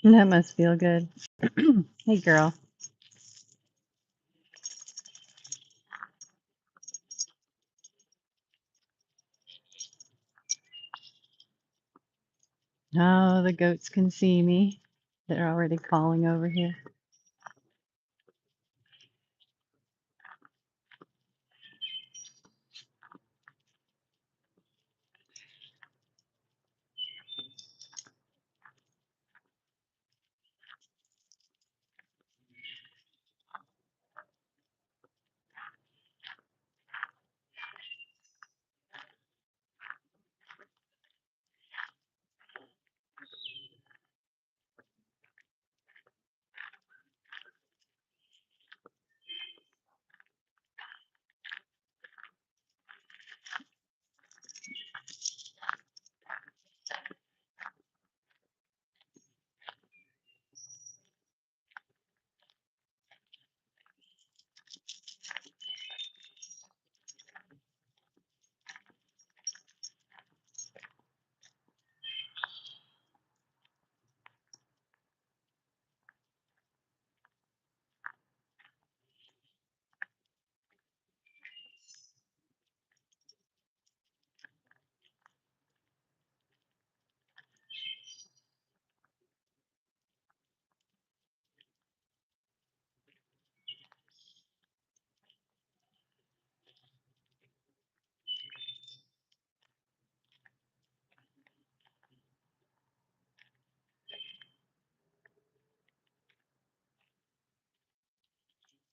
That must feel good. Hey, girl. Oh, the goats can see me. They're already calling over here.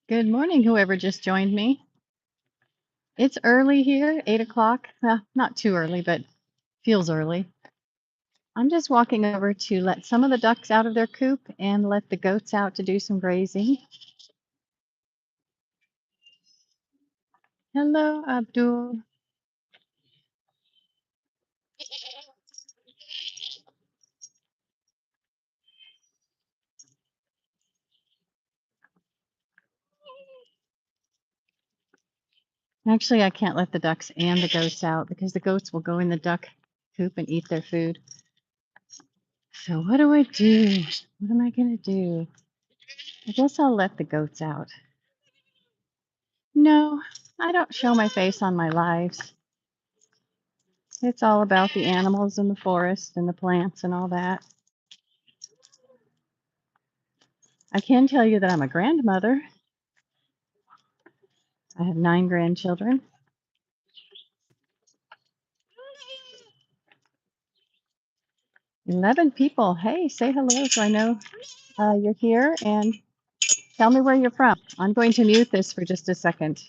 Good morning, whoever just joined me. It's early here, 8 o'clock. Well, not too early, but feels early. I'm just walking over to let some of the ducks out of their coop and let the goats out to do some grazing. Hello, Abdul. Actually, I can't let the ducks and the goats out because the goats will go in the duck coop and eat their food. So what do I do? What am I going to do? I guess I'll let the goats out. No, I don't show my face on my lives. It's all about the animals and the forest and the plants and all that. I can tell you that I'm a grandmother. I have 9 grandchildren. $11 people. Hey, say hello so I know you're here and tell me where you're from. I'm going to mute this for just a second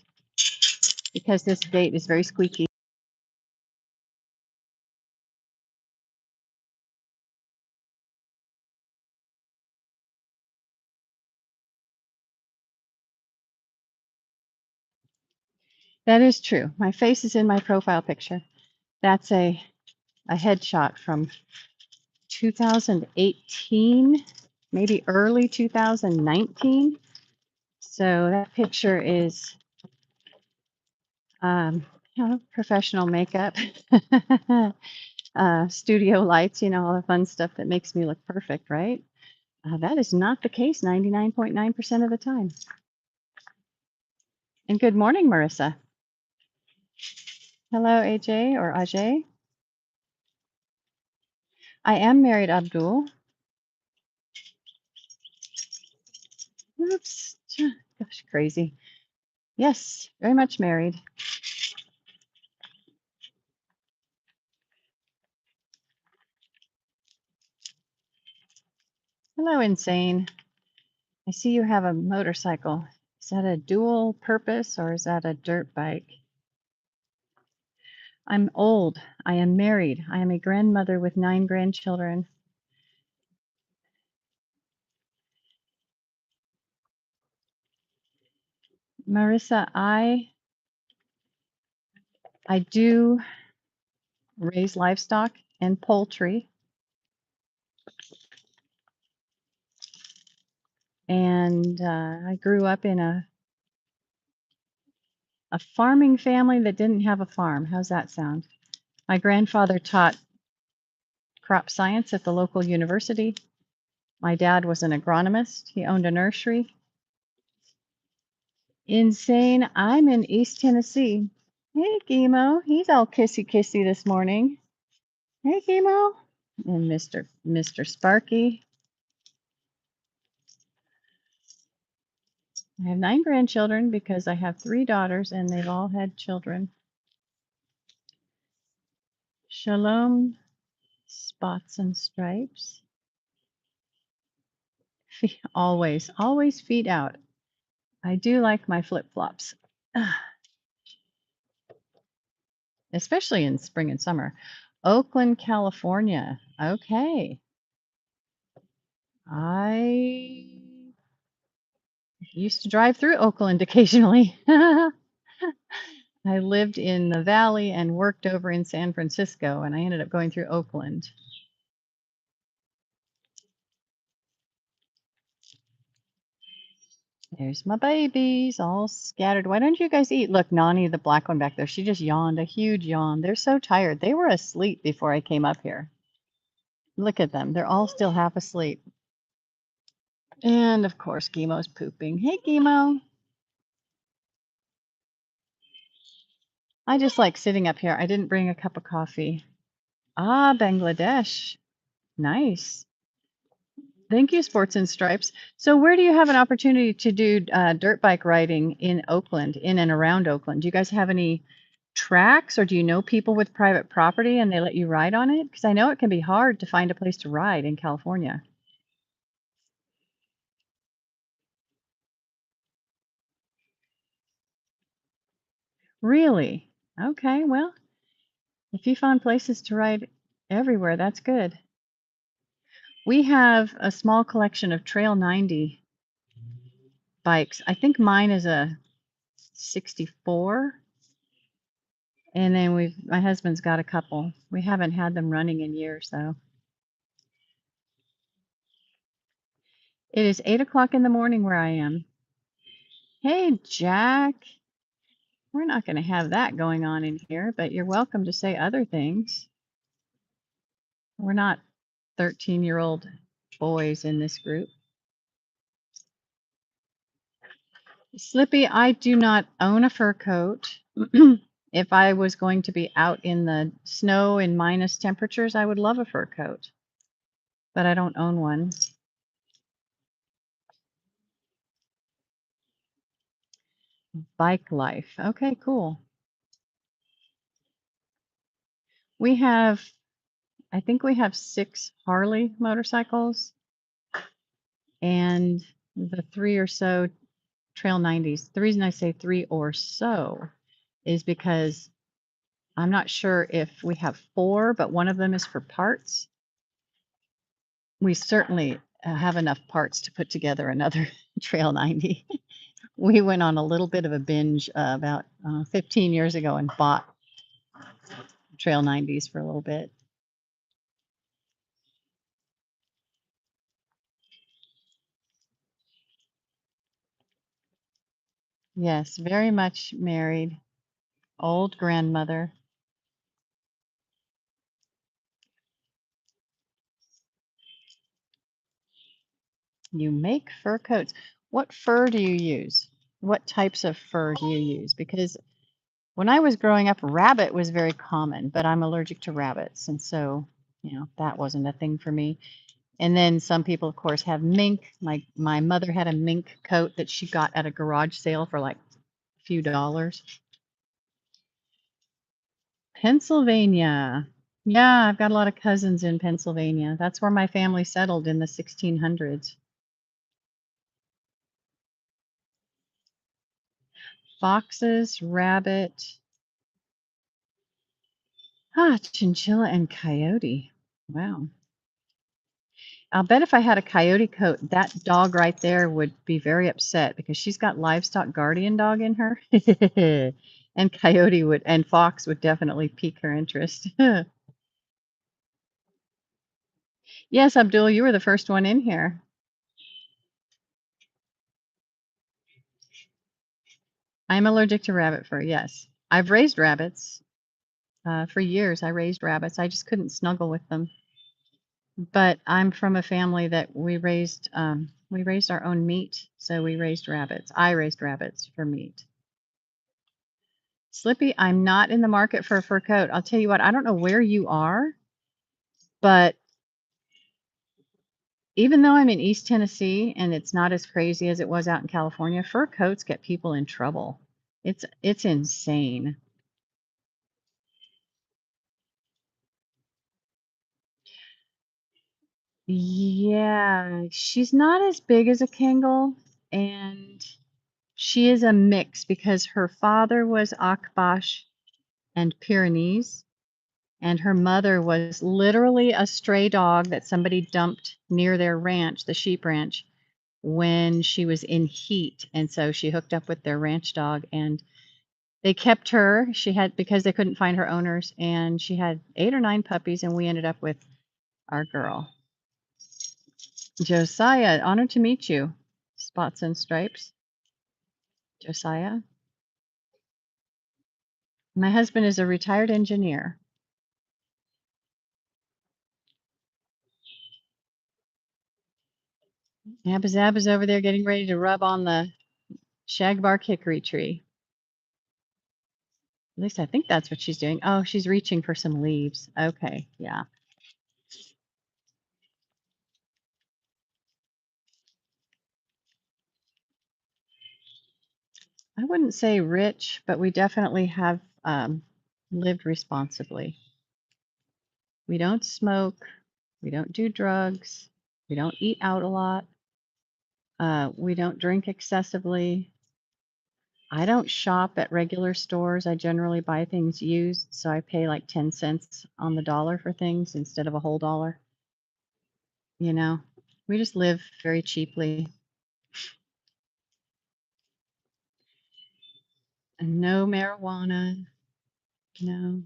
because this gate is very squeaky. That is true. My face is in my profile picture. That's a headshot from 2018, maybe early 2019. So that picture is professional makeup, studio lights, all the fun stuff that makes me look perfect, right? That is not the case 99.9% of the time. And good morning, Marissa. Hello, AJ or Ajay. I am married, Abdul. Oops. Gosh, crazy. Yes, very much married. Hello, Insane. I see you have a motorcycle. Is that a dual purpose or is that a dirt bike? I'm old. I am married. I am a grandmother with 9 grandchildren. Marissa, I do raise livestock and poultry. And I grew up in a farming family that didn't have a farm. How's that sound? My grandfather taught crop science at the local university, My dad was an agronomist. He owned a nursery. Insane. I'm in East Tennessee. Hey, Gemo. He's all kissy kissy this morning. Hey, Gemo. And Mr. Sparky. I have 9 grandchildren because I have 3 daughters and they've all had children. Shalom, spots and stripes. Always feet out. I do like my flip-flops, especially in spring and summer. Oakland, California. Okay. I used to drive through Oakland occasionally. I lived in the Valley and worked over in San Francisco, and I ended up going through Oakland. There's my babies all scattered. Why don't you guys eat? Look, Nani, the black one back there, she just yawned, a huge yawn. They're so tired. They were asleep before I came up here. Look at them. They're all still half asleep. And of course, Gemo's pooping. Hey, Gemo. I just like sitting up here. I didn't bring a cup of coffee. Ah, Bangladesh. Nice. Thank you, Sports and Stripes. So where do you have an opportunity to do dirt bike riding in Oakland, in and around Oakland? Do you guys have any tracks, or do you know people with private property and they let you ride on it? Because I know it can be hard to find a place to ride in California. Really? Okay, well, if you found places to ride everywhere, that's good. We have a small collection of Trail 90 bikes. I think mine is a 64. And then my husband's got a couple. We haven't had them running in years though. It is 8 o'clock in the morning where I am. Hey, Jack. We're not going to have that going on in here, but you're welcome to say other things. We're not 13-year-old boys in this group. Slippy, I do not own a fur coat. If I was going to be out in the snow in minus temperatures, I would love a fur coat, but I don't own one. Bike life. Okay, cool. I think we have 6 Harley motorcycles and the 3 or so Trail 90s. The reason I say 3 or so is because I'm not sure if we have 4, but one of them is for parts. We certainly have enough parts to put together another Trail 90. We went on a little bit of a binge about 15 years ago and bought Trail 90s for a little bit. Yes, very much married. Old grandmother. You make fur coats. What fur do you use? What types of fur do you use? Because when I was growing up, rabbit was very common, but I'm allergic to rabbits. And so, that wasn't a thing for me. And then some people, of course, have mink. My mother had a mink coat that she got at a garage sale for like a few dollars. Pennsylvania. Yeah, I've got a lot of cousins in Pennsylvania. That's where my family settled in the 1600s. Foxes, rabbit, chinchilla and coyote. Wow. I'll bet if I had a coyote coat, that dog right there would be very upset because she's got livestock guardian dog in her. And and fox would definitely pique her interest. Yes, Abdul, you were the first one in here. I'm allergic to rabbit fur, yes. I've raised rabbits. For years, I raised rabbits. I just couldn't snuggle with them. But I'm from a family that we raised our own meat, so we raised rabbits. I raised rabbits for meat. Slippy, I'm not in the market for a fur coat. I'll tell you what, I don't know where you are, but even though I'm in East Tennessee and it's not as crazy as it was out in California, fur coats get people in trouble. It's insane. Yeah, she's not as big as a Kangol, and she is a mix because her father was Akbash and Pyrenees, and her mother was literally a stray dog that somebody dumped near their ranch, the sheep ranch, when she was in heat. And so she hooked up with their ranch dog and they kept her. She had, because they couldn't find her owners, and she had 8 or 9 puppies, and we ended up with our girl. Josiah, honored to meet you. Spots and Stripes. Josiah. My husband is a retired engineer. Abba is over there getting ready to rub on the shagbark hickory tree. At least I think that's what she's doing. Oh, she's reaching for some leaves. Okay, yeah. I wouldn't say rich, but we definitely have lived responsibly. We don't smoke. We don't do drugs. We don't eat out a lot. We don't drink excessively. I don't shop at regular stores. I generally buy things used, so I pay like 10 cents on the dollar for things instead of a whole dollar. You know, we just live very cheaply. And no marijuana. No.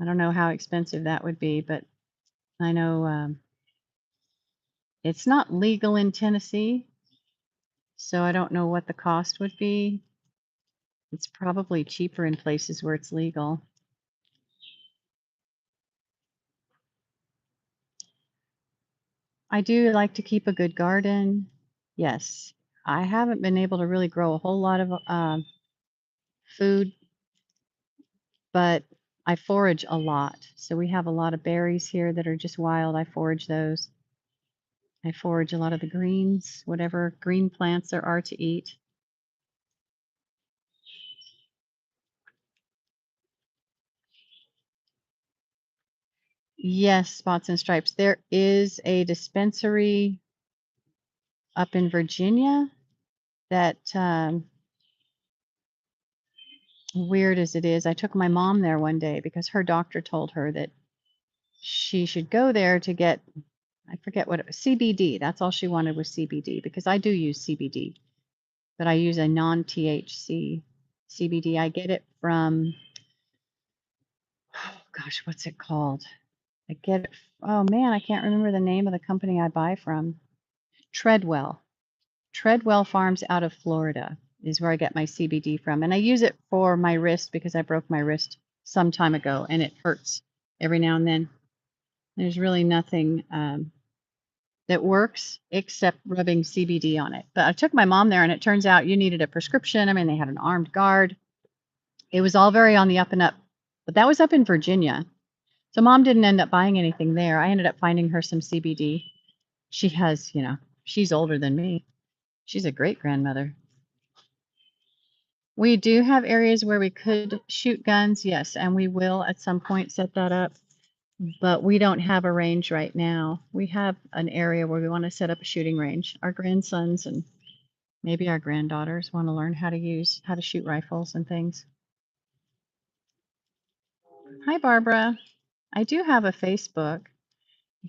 I don't know how expensive that would be, but I know it's not legal in Tennessee, so I don't know what the cost would be. It's probably cheaper in places where it's legal. I do like to keep a good garden. Yes. I haven't been able to really grow a whole lot of food, but I forage a lot. So we have a lot of berries here that are just wild. I forage those. I forage a lot of the greens, whatever green plants there are to eat. Yes, Spots and Stripes. There is a dispensary up in Virginia that, weird as it is, I took my mom there one day because her doctor told her that she should go there to get, I forget what it was, CBD. That's all she wanted was CBD because I do use CBD, but I use a non-THC CBD. I get it from, oh gosh, what's it called? I get it, oh man, I can't remember the name of the company I buy from. Treadwell. Treadwell Farms out of Florida is where I get my CBD from. And I use it for my wrist because I broke my wrist some time ago and it hurts every now and then. There's really nothing that works except rubbing CBD on it. But I took my mom there and it turns out you needed a prescription. I mean, they had an armed guard. It was all very on the up and up. But that was up in Virginia. So mom didn't end up buying anything there. I ended up finding her some CBD. She has, she's older than me. She's a great grandmother. We do have areas where we could shoot guns, yes, and we will at some point set that up, but we don't have a range right now. We have an area where we want to set up a shooting range. Our grandsons and maybe our granddaughters want to learn how to shoot rifles and things. Hi, Barbara. I do have a Facebook,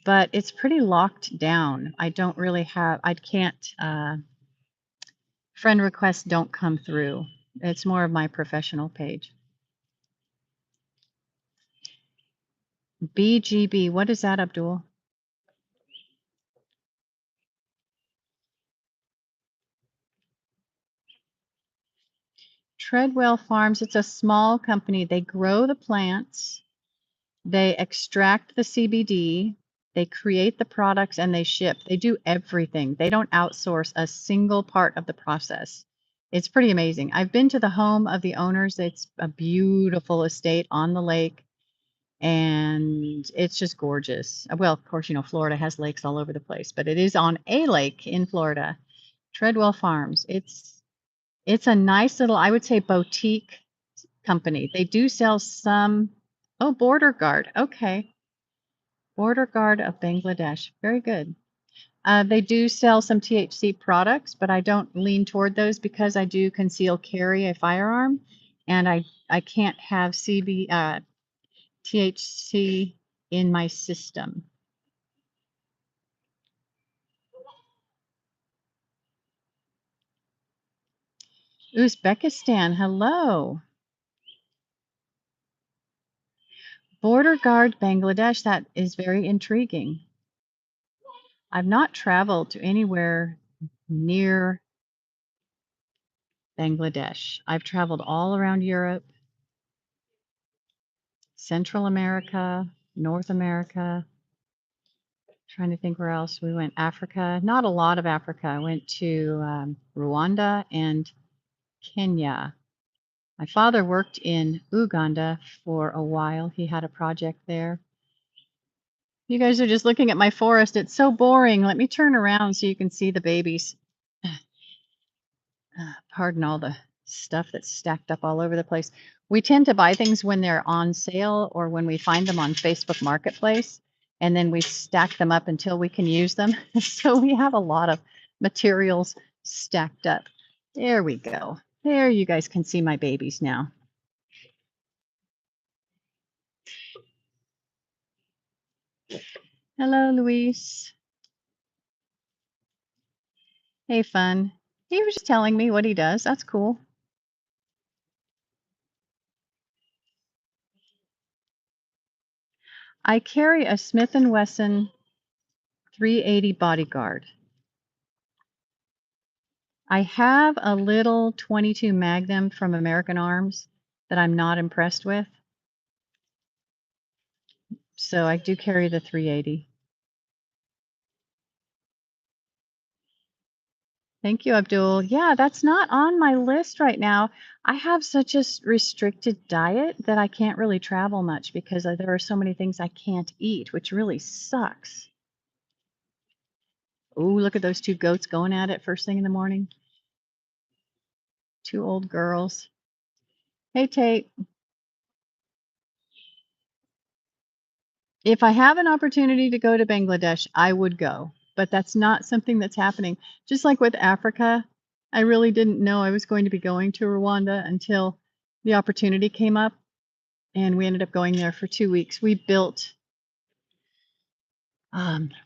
but it's pretty locked down. I don't really have, I can't, friend requests don't come through. It's more of my professional page. BGB, what is that, Abdul? Treadwell Farms, it's a small company. They grow the plants, they extract the CBD, They create the products and they ship. They do everything. They don't outsource a single part of the process. It's pretty amazing. I've been to the home of the owners. It's a beautiful estate on the lake and it's just gorgeous. Well, of course, Florida has lakes all over the place, but it is on a lake in Florida, Treadwell Farms. It's a nice little, I would say, boutique company. They do sell some. Oh, Border Guard. Okay. Border Guard of Bangladesh. Very good. They do sell some THC products, but I don't lean toward those because I do conceal carry a firearm, and I can't have THC in my system. Uzbekistan, hello. Border Guard Bangladesh, that is very intriguing. I've not traveled to anywhere near Bangladesh. I've traveled all around Europe, Central America, North America. Trying to think where else we went. Africa, not a lot of Africa. I went to Rwanda and Kenya. My father worked in Uganda for a while. He had a project there. You guys are just looking at my forest. It's so boring. Let me turn around so you can see the babies. Pardon all the stuff that's stacked up all over the place. We tend to buy things when they're on sale or when we find them on Facebook Marketplace, and then we stack them up until we can use them. So we have a lot of materials stacked up. There we go. There you guys can see my babies now. Hello, Luis. Hey, fun. He was just telling me what he does. That's cool. I carry a Smith & Wesson 380 Bodyguard. I have a little .22 Magnum from American Arms that I'm not impressed with. So I do carry the 380. Thank you, Abdul. Yeah, that's not on my list right now. I have such a restricted diet that I can't really travel much because there are so many things I can't eat, which really sucks. Oh, look at those two goats going at it first thing in the morning. Two old girls. Hey, Tate. If I have an opportunity to go to Bangladesh, I would go, but that's not something that's happening. Just like with Africa, I really didn't know I was going to be going to Rwanda until the opportunity came up, and we ended up going there for 2 weeks. We built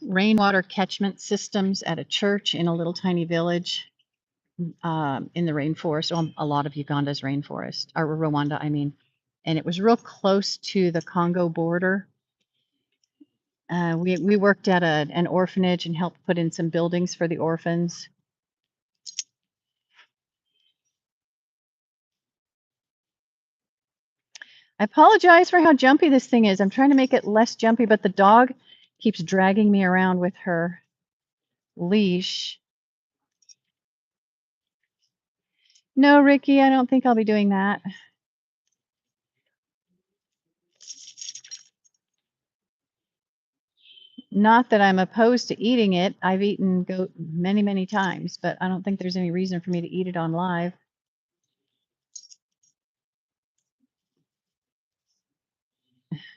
rainwater catchment systems at a church in a little tiny village in the rainforest, a lot of Uganda's rainforest, or Rwanda, I mean, and it was real close to the Congo border. We worked at an orphanage and helped put in some buildings for the orphans. I apologize for how jumpy this thing is. I'm trying to make it less jumpy, but the dog keeps dragging me around with her leash. No, Ricky, I don't think I'll be doing that. Not that I'm opposed to eating it. I've eaten goat many, many times, but I don't think there's any reason for me to eat it on live.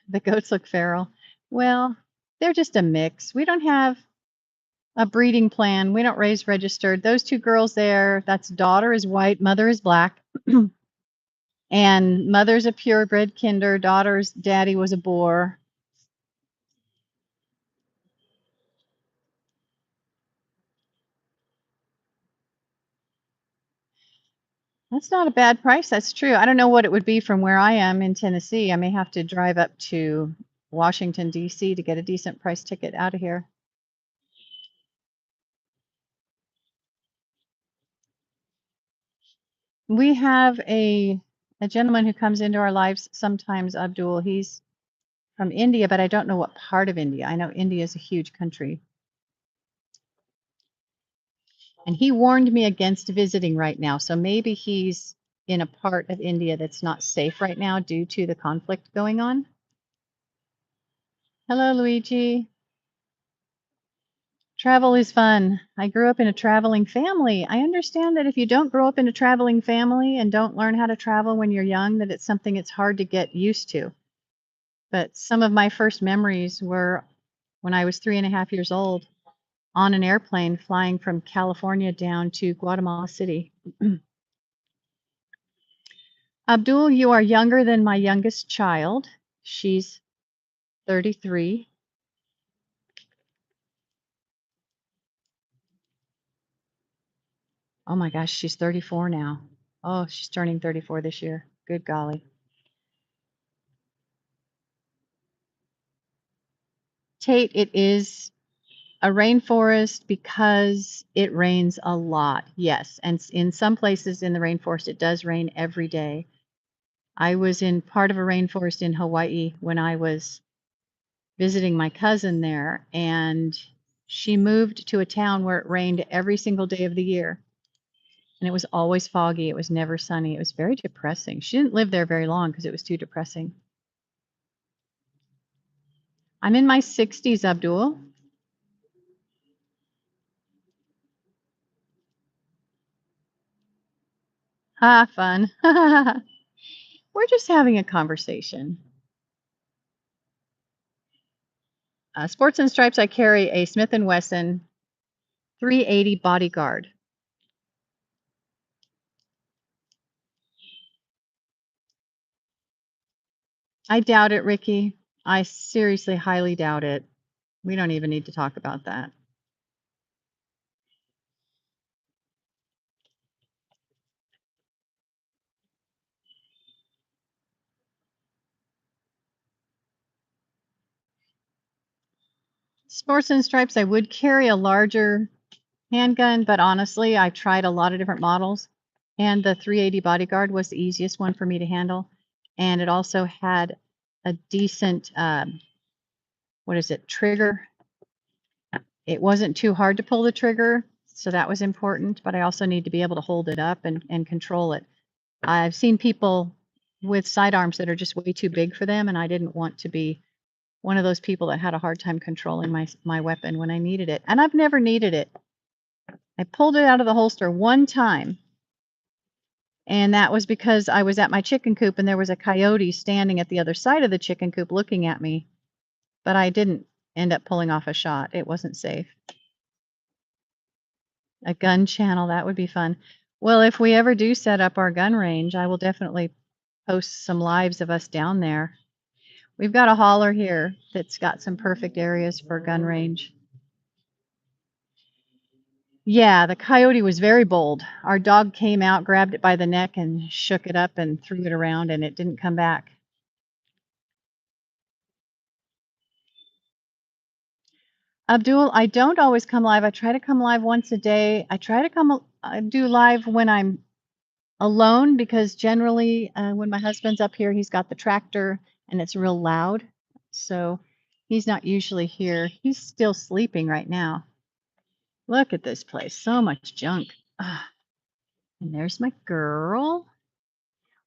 The goats look feral. Well, they're just a mix. We don't have a breeding plan. We don't raise registered. Those two girls there, that's daughter is white, mother is black. And mother's a purebred kinder, daughter's daddy was a boar. That's not a bad price. That's true. I don't know what it would be from where I am in Tennessee. I may have to drive up to Washington, D.C. to get a decent price ticket out of here. We have a gentleman who comes into our lives sometimes, Abdul. He's from India, but I don't know what part of India. I know India is a huge country. And he warned me against visiting right now. So maybe he's in a part of India that's not safe right now due to the conflict going on. Hello, Luigi. Travel is fun. I grew up in a traveling family. I understand that if you don't grow up in a traveling family and don't learn how to travel when you're young, that it's something it's hard to get used to. But some of my first memories were when I was 3.5 years old on an airplane flying from California down to Guatemala City. Abdul, you are younger than my youngest child. She's 33. Oh my gosh, she's 34 now. Oh, she's turning 34 this year. Good golly. Tate, it is a rainforest because it rains a lot. Yes, and in some places in the rainforest, it does rain every day. I was in part of a rainforest in Hawaii when I was visiting my cousin there, and she moved to a town where it rained every single day of the year. And it was always foggy. It was never sunny. It was very depressing. She didn't live there very long because it was too depressing. I'm in my 60s, Abdul. Ha, fun. We're just having a conversation. Sports and Stripes, I carry a Smith & Wesson 380 Bodyguard. I doubt it, Ricky. I seriously highly doubt it. We don't even need to talk about that. Sports and Stripes, I would carry a larger handgun, but honestly, I tried a lot of different models, and the 380 Bodyguard was the easiest one for me to handle. And it also had a decent, what is it, trigger. It wasn't too hard to pull the trigger, so that was important, but I also need to be able to hold it up and control it. I've seen people with sidearms that are just way too big for them, and I didn't want to be one of those people that had a hard time controlling my weapon when I needed it. And I've never needed it. I pulled it out of the holster one time, and that was because I was at my chicken coop and there was a coyote standing at the other side of the chicken coop looking at me, but I didn't end up pulling off a shot. It wasn't safe. A gun channel, that would be fun. Well, if we ever do set up our gun range, I will definitely post some lives of us down there. We've got a hauler here that's got some perfect areas for gun range. Yeah, the coyote was very bold. Our dog came out, grabbed it by the neck, and shook it up and threw it around, and it didn't come back. Abdul, I don't always come live. I try to come live once a day. I try to do live when I'm alone because generally when my husband's up here, he's got the tractor and it's real loud. So he's not usually here. He's still sleeping right now. Look at this place. So much junk. Ah, and there's my girl.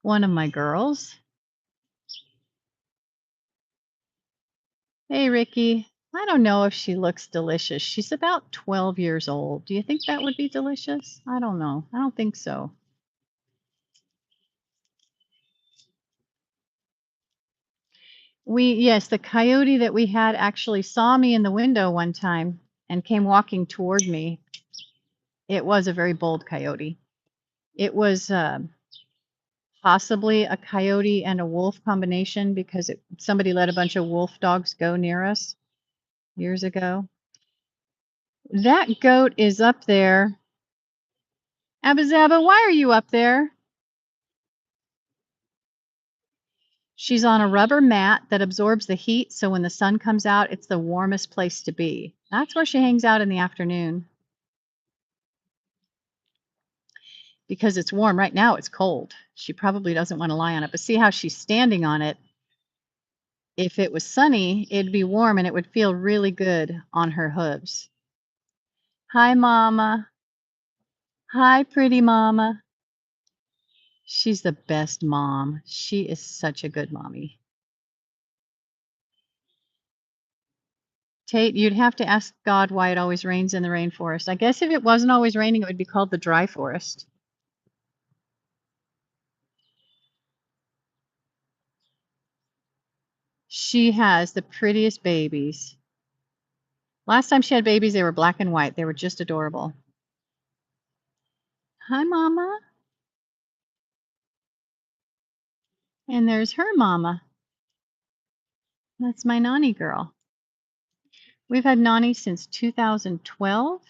One of my girls. Hey, Ricky. I don't know if she looks delicious. She's about 12 years old. Do you think that would be delicious? I don't know. I don't think so. Yes, the coyote that we had actually saw me in the window one time and came walking toward me. It was a very bold coyote. It was possibly a coyote and a wolf combination because somebody let a bunch of wolf dogs go near us years ago. That goat is up there. Abba why are you up there? She's on a rubber mat that absorbs the heat, so when the sun comes out, it's the warmest place to be. That's where she hangs out in the afternoon because it's warm. Right now, it's cold. She probably doesn't want to lie on it, but see how she's standing on it. If it was sunny, it'd be warm and it would feel really good on her hooves. Hi, Mama. Hi, pretty Mama. She's the best mom. She is such a good mommy. Tate, you'd have to ask God why it always rains in the rainforest. I guess if it wasn't always raining, it would be called the dry forest. She has the prettiest babies. Last time she had babies, they were black and white. They were just adorable. Hi, Mama. And there's her mama. That's my Nani girl. We've had Nani since 2012.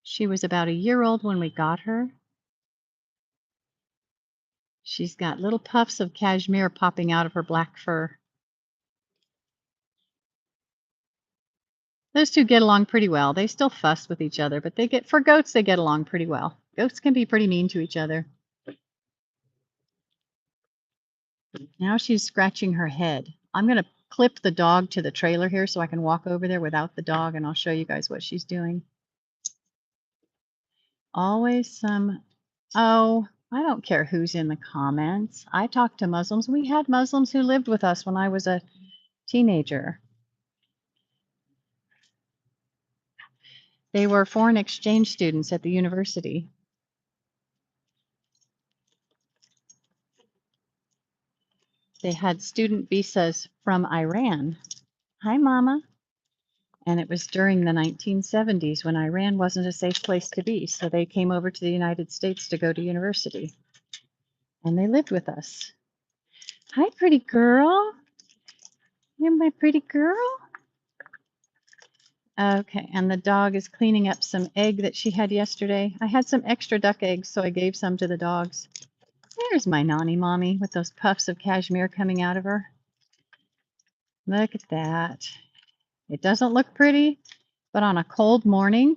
She was about a year old when we got her. She's got little puffs of cashmere popping out of her black fur. Those two get along pretty well. They still fuss with each other, but for goats, they get along pretty well. Goats can be pretty mean to each other. Now she's scratching her head. I'm going to clip the dog to the trailer here so I can walk over there without the dog, and I'll show you guys what she's doing. Always oh, I don't care who's in the comments. I talk to Muslims. We had Muslims who lived with us when I was a teenager. They were foreign exchange students at the university. They had student visas from Iran. Hi, Mama. And it was during the 1970s when Iran wasn't a safe place to be. So they came over to the United States to go to university. And they lived with us. Hi, pretty girl. You're my pretty girl. Okay, and the dog is cleaning up some egg that she had yesterday. I had some extra duck eggs, so I gave some to the dogs. There's my Nani mommy with those puffs of cashmere coming out of her. Look at that. It doesn't look pretty, but on a cold morning,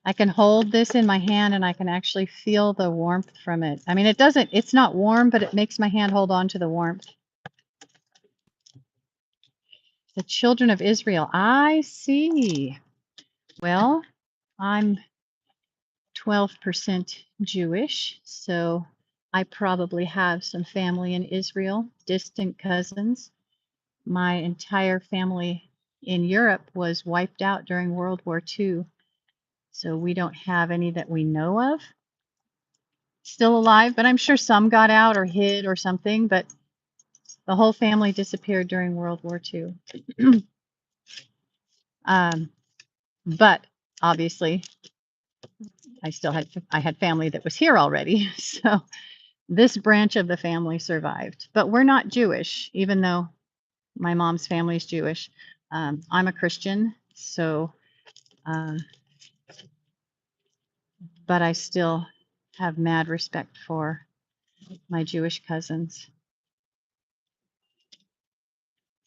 I can hold this in my hand and I can actually feel the warmth from it. I mean, it's not warm, but it makes my hand hold on to the warmth. The children of Israel. I see. Well, I'm 12% Jewish, so I probably have some family in Israel, distant cousins. My entire family in Europe was wiped out during World War II, so we don't have any that we know of still alive, but I'm sure some got out or hid or something, but the whole family disappeared during World War II. But obviously, I had family that was here already, so this branch of the family survived. But we're not Jewish, even though my mom's family is Jewish. I'm a Christian, so but I still have mad respect for my Jewish cousins.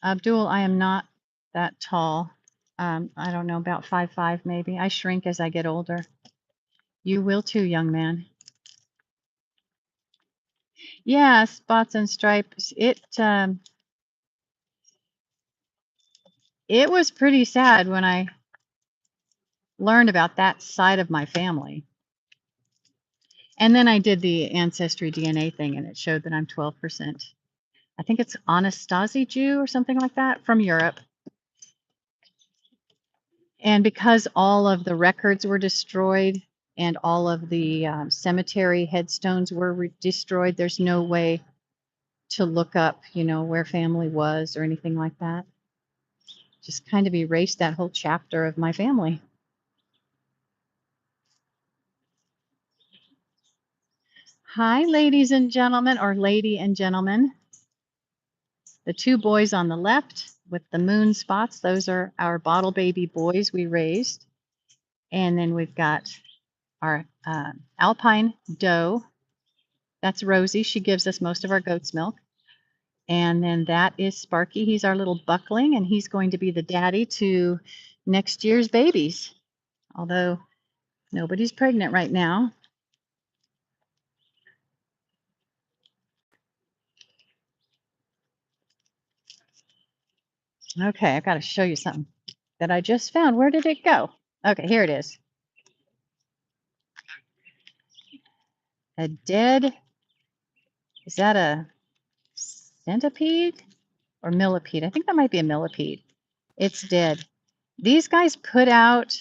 Abdul, I am not that tall. I don't know, about 5'5" maybe. I shrink as I get older. You will too, young man. Yeah, spots and stripes. It was pretty sad when I learned about that side of my family. And then I did the Ancestry DNA thing, and it showed that I'm 12%. I think it's Anastasi Jew or something like that from Europe. And because all of the records were destroyed and all of the cemetery headstones were destroyed, there's no way to look up, where family was or anything like that. Just kind of erased that whole chapter of my family. Hi, ladies and gentlemen, or lady and gentlemen. The two boys on the left with the moon spots, those are our bottle baby boys we raised. And then we've got our Alpine doe. That's Rosie. She gives us most of our goat's milk. And then that is Sparky. He's our little buckling, and he's going to be the daddy to next year's babies. Although nobody's pregnant right now. Okay, I've got to show you something that I just found. Where did it go? Okay, here it is. A dead, is that a centipede or millipede? I think that might be a millipede. It's dead. These guys put out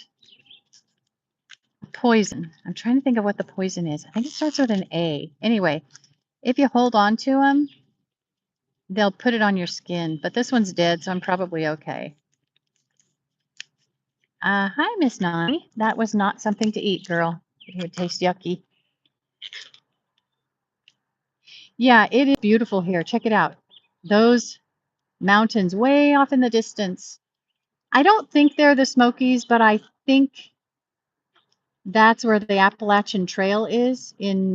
poison. I'm trying to think of what the poison is. I think it starts with an A. Anyway, if you hold on to them, they'll put it on your skin. But this one's dead, so I'm probably okay. Hi, Miss Nani. That was not something to eat, girl. It would taste yucky. Yeah, it is beautiful here. Check it out. Those mountains way off in the distance. I don't think they're the Smokies, but I think that's where the Appalachian Trail is in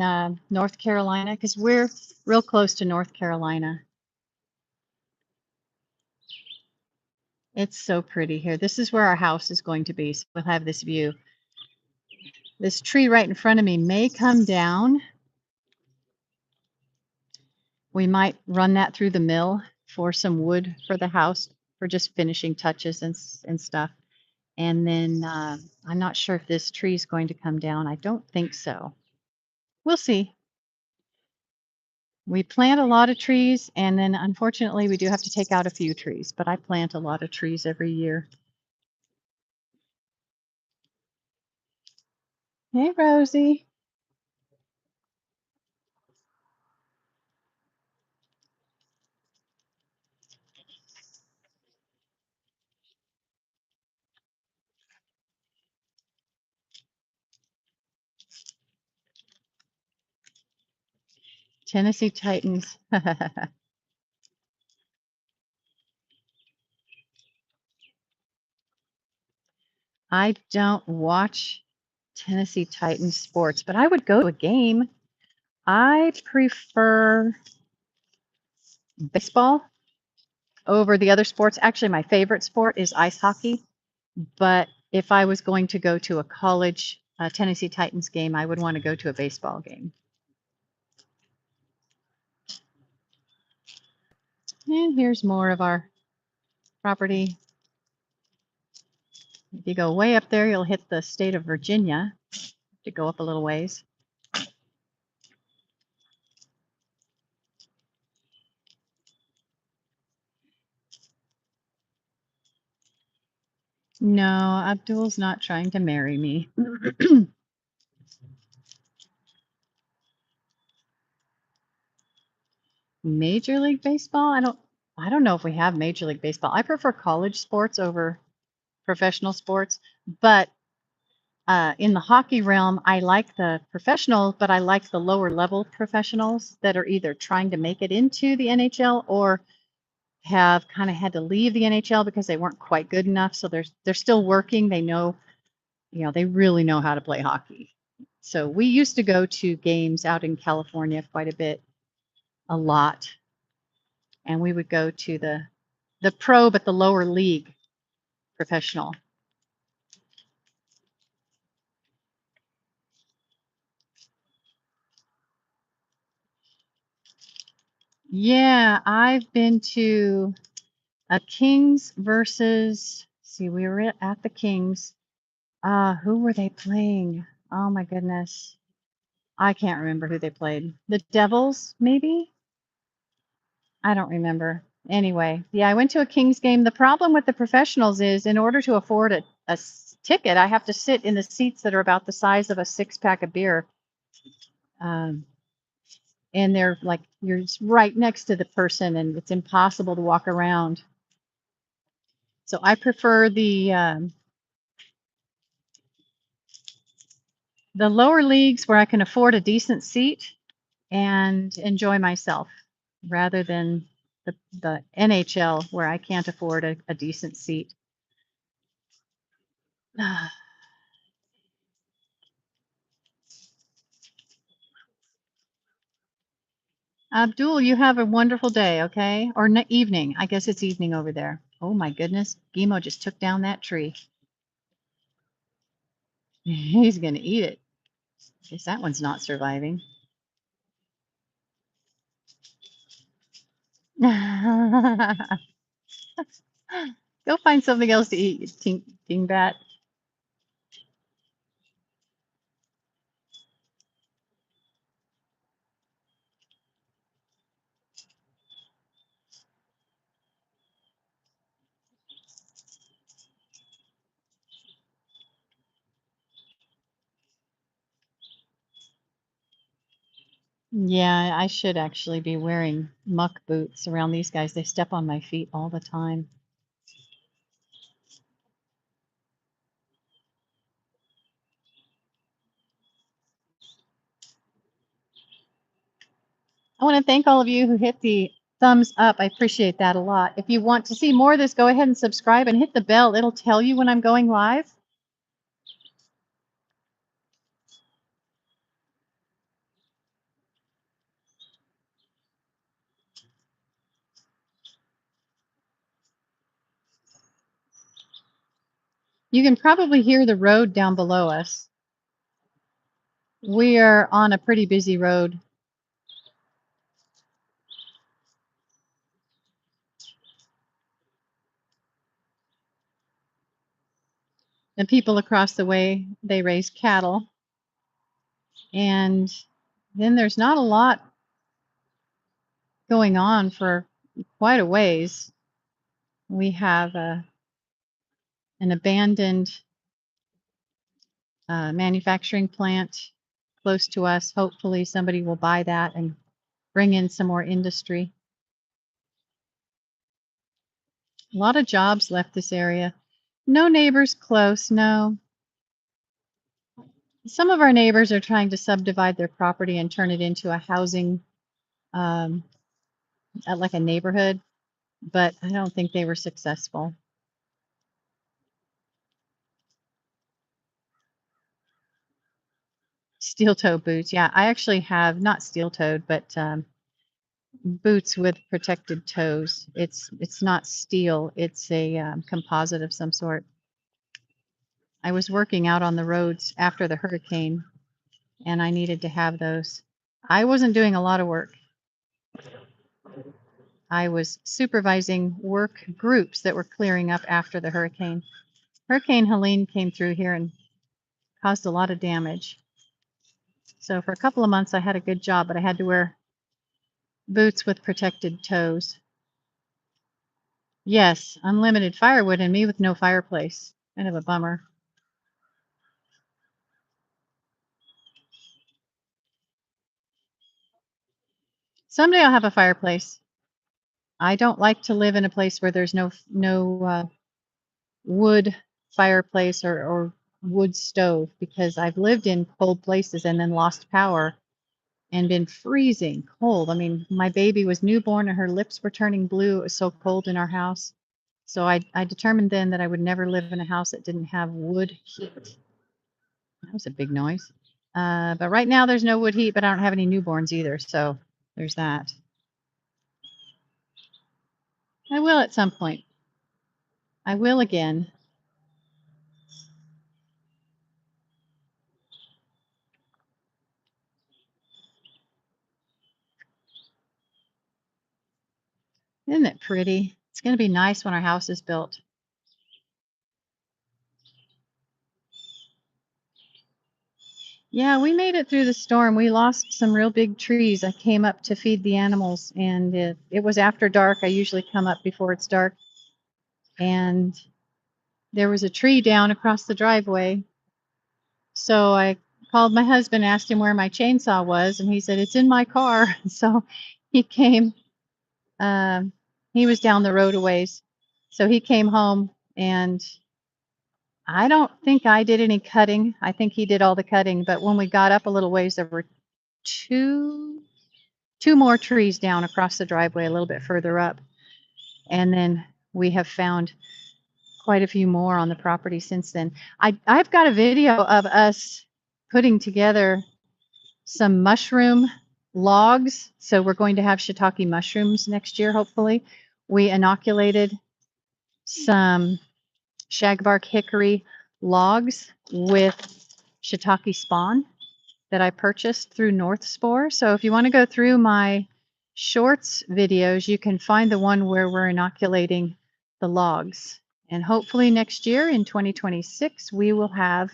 North Carolina, because we're real close to North Carolina. It's so pretty here. This is where our house is going to be, so we'll have this view. This tree right in front of me may come down. We might run that through the mill for some wood for the house for just finishing touches and stuff. And then I'm not sure if this tree is going to come down. I don't think so. We'll see. We plant a lot of trees, and then unfortunately we do have to take out a few trees, but I plant a lot of trees every year. Hey, Rosie. Tennessee Titans. I don't watch Tennessee Titans sports, but I would go to a game. I prefer baseball over the other sports. Actually, my favorite sport is ice hockey. But if I was going to go to a college Tennessee Titans game, I would want to go to a baseball game. And here's more of our property. If you go way up there, you'll hit the state of Virginia. To go up a little ways. No, Abdul's not trying to marry me. Major League Baseball? I don't know if we have Major League Baseball. I prefer college sports over professional sports, but in the hockey realm, I like the professionals, but I like the lower level professionals that are either trying to make it into the NHL or have kind of had to leave the NHL because they weren't quite good enough. So they're still working. They know, they really know how to play hockey. So we used to go to games out in California quite a bit, a lot, and we would go to the pro, but the lower league professional. Yeah, I've been to a Kings versus, see, we were at the Kings. Who were they playing? Oh my goodness. I can't remember who they played. The Devils, maybe? I don't remember. Anyway, yeah, I went to a Kings game. The problem with the professionals is in order to afford a ticket, I have to sit in the seats that are about the size of a 6-pack of beer. And they're like, you're just right next to the person and it's impossible to walk around. So I prefer the lower leagues where I can afford a decent seat and enjoy myself rather than the NHL where I can't afford a decent seat. Abdul, you have a wonderful day, okay? Or evening. I guess it's evening over there. Oh my goodness. Gimo just took down that tree. He's going to eat it. Guess that one's not surviving. Go find something else to eat, you dingbat. Yeah, I should actually be wearing muck boots around these guys. They step on my feet all the time. I want to thank all of you who hit the thumbs up. I appreciate that a lot. If you want to see more of this, go ahead and subscribe and hit the bell. It'll tell you when I'm going live. You can probably hear the road down below us. We are on a pretty busy road. The people across the way, they raise cattle. And then there's not a lot going on for quite a ways. We have an abandoned manufacturing plant close to us. Hopefully somebody will buy that and bring in some more industry. A lot of jobs left this area. No neighbors close, no. Some of our neighbors are trying to subdivide their property and turn it into a housing, like a neighborhood, but I don't think they were successful. Steel-toe boots. Yeah, I actually have not steel-toed, but boots with protected toes. It's not steel. It's a composite of some sort. I was working out on the roads after the hurricane, and I needed to have those. I wasn't doing a lot of work. I was supervising work groups that were clearing up after the hurricane. Hurricane Helene came through here and caused a lot of damage. So for a couple of months, I had a good job, but I had to wear boots with protected toes. Yes, unlimited firewood and me with no fireplace. Kind of a bummer. Someday I'll have a fireplace. I don't like to live in a place where there's no wood fireplace or wood stove, because I've lived in cold places and then lost power and been freezing cold. I mean, my baby was newborn and her lips were turning blue. It was so cold in our house. So I determined then that I would never live in a house that didn't have wood heat. That was a big noise. But right now there's no wood heat, but I don't have any newborns either. So there's that. I will at some point. I will again. Isn't it pretty? It's going to be nice when our house is built. Yeah, we made it through the storm. We lost some real big trees. I came up to feed the animals, and it was after dark. I usually come up before it's dark. And there was a tree down across the driveway. So I called my husband, asked him where my chainsaw was, and he said, "It's in my car." So he came. Um, he was down the road a ways. So he came home, and I don't think I did any cutting. I think he did all the cutting. But when we got up a little ways, there were two more trees down across the driveway a little bit further up. And then we have found quite a few more on the property since then. I've got a video of us putting together some mushroom logs. So we're going to have shiitake mushrooms next year, hopefully. We inoculated some shagbark hickory logs with shiitake spawn that I purchased through Northspore. So if you want to go through my shorts videos, you can find the one where we're inoculating the logs. And hopefully next year in 2026, we will have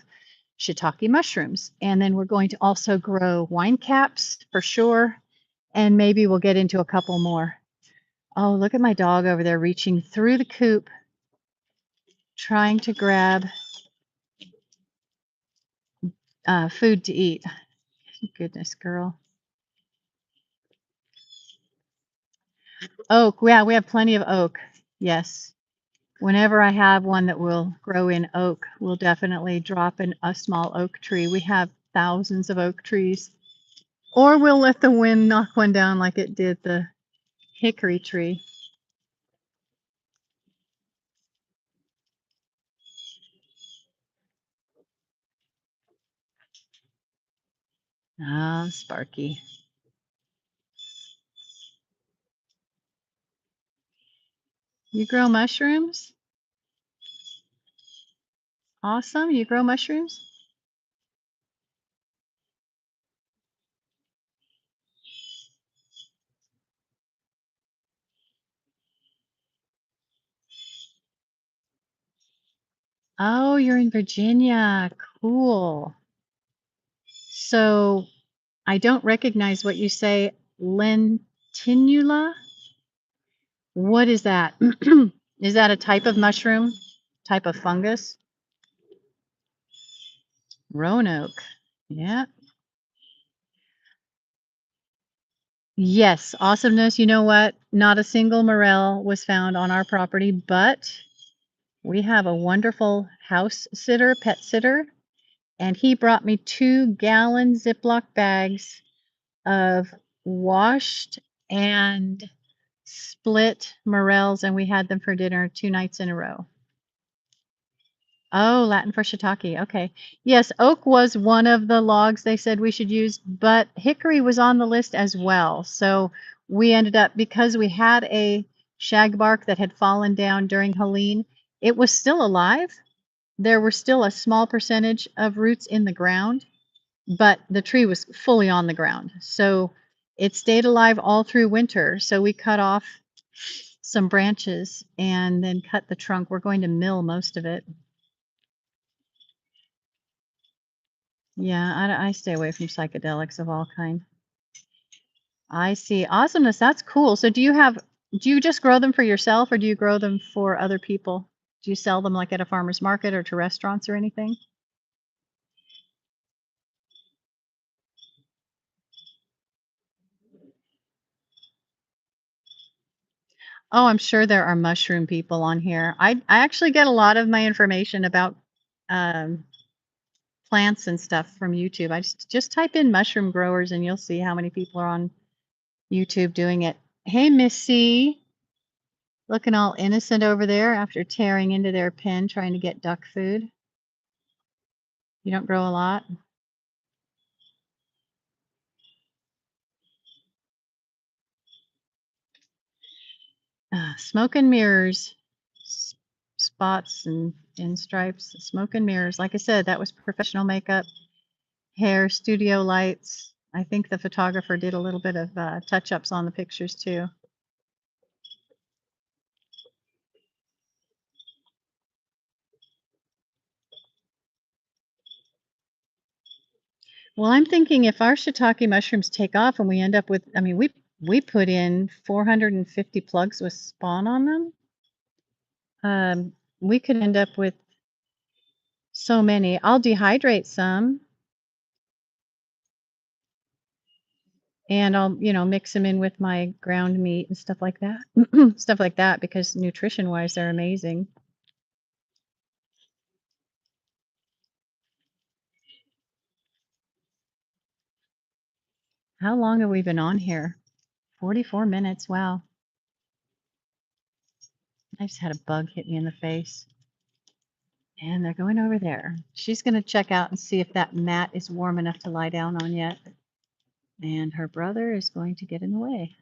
shiitake mushrooms. And then we're going to also grow wine caps for sure. And maybe we'll get into a couple more. Oh, look at my dog over there reaching through the coop, trying to grab food to eat. Goodness, girl. Oak. Yeah, we have plenty of oak. Yes. Whenever I have one that will grow in oak, we'll definitely drop in a small oak tree. We have thousands of oak trees. Or we'll let the wind knock one down like it did the hickory tree. Ah, Sparky. You grow mushrooms? Awesome. You grow mushrooms? Oh, you're in Virginia. Cool. So I don't recognize what you say. Lentinula? What is that? Is that a type of mushroom? Type of fungus? Roanoke. Yeah. Yes. Awesomeness. You know what? Not a single morel was found on our property, but we have a wonderful house sitter, pet sitter, and he brought me 2-gallon Ziploc bags of washed and split morels, and we had them for dinner 2 nights in a row. Oh, Latin for shiitake. Okay. Yes, oak was one of the logs they said we should use, but hickory was on the list as well. So we ended up, because we had a shagbark that had fallen down during Helene, it was still alive. There were still a small percentage of roots in the ground, but the tree was fully on the ground. So it stayed alive all through winter. So we cut off some branches and then cut the trunk. We're going to mill most of it. Yeah, I stay away from psychedelics of all kind. I see. Awesomeness. That's cool. So do you just grow them for yourself or do you grow them for other people? Do you sell them like at a farmer's market or to restaurants or anything? Oh, I'm sure there are mushroom people on here. I actually get a lot of my information about um, plants and stuff from YouTube. I just type in mushroom growers and you'll see how many people are on YouTube doing it. Hey, Missy. Looking all innocent over there after tearing into their pen trying to get duck food. You don't grow a lot? Smoke and mirrors, spots and stripes, smoke and mirrors. Like I said, that was professional makeup, hair, studio lights. I think the photographer did a little bit of touch-ups on the pictures too. Well, I'm thinking if our shiitake mushrooms take off and we end up with, I mean, we put in 450 plugs with spawn on them. We could end up with so many. I'll dehydrate some and I'll, mix them in with my ground meat and stuff like that. Stuff like that because nutrition-wise, they're amazing. How long have we been on here? 44 minutes. Wow. I just had a bug hit me in the face. And they're going over there. She's going to check out and see if that mat is warm enough to lie down on yet. And her brother is going to get in the way.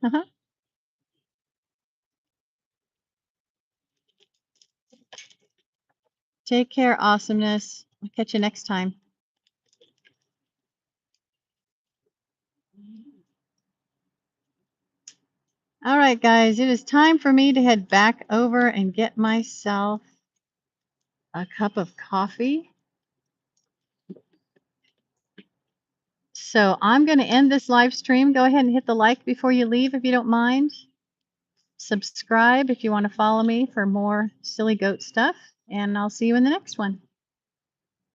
Take care, awesomeness. I'll catch you next time. All right, guys, it is time for me to head back over and get myself a cup of coffee. So I'm going to end this live stream. Go ahead and hit the like before you leave if you don't mind. Subscribe if you want to follow me for more silly goat stuff. And I'll see you in the next one.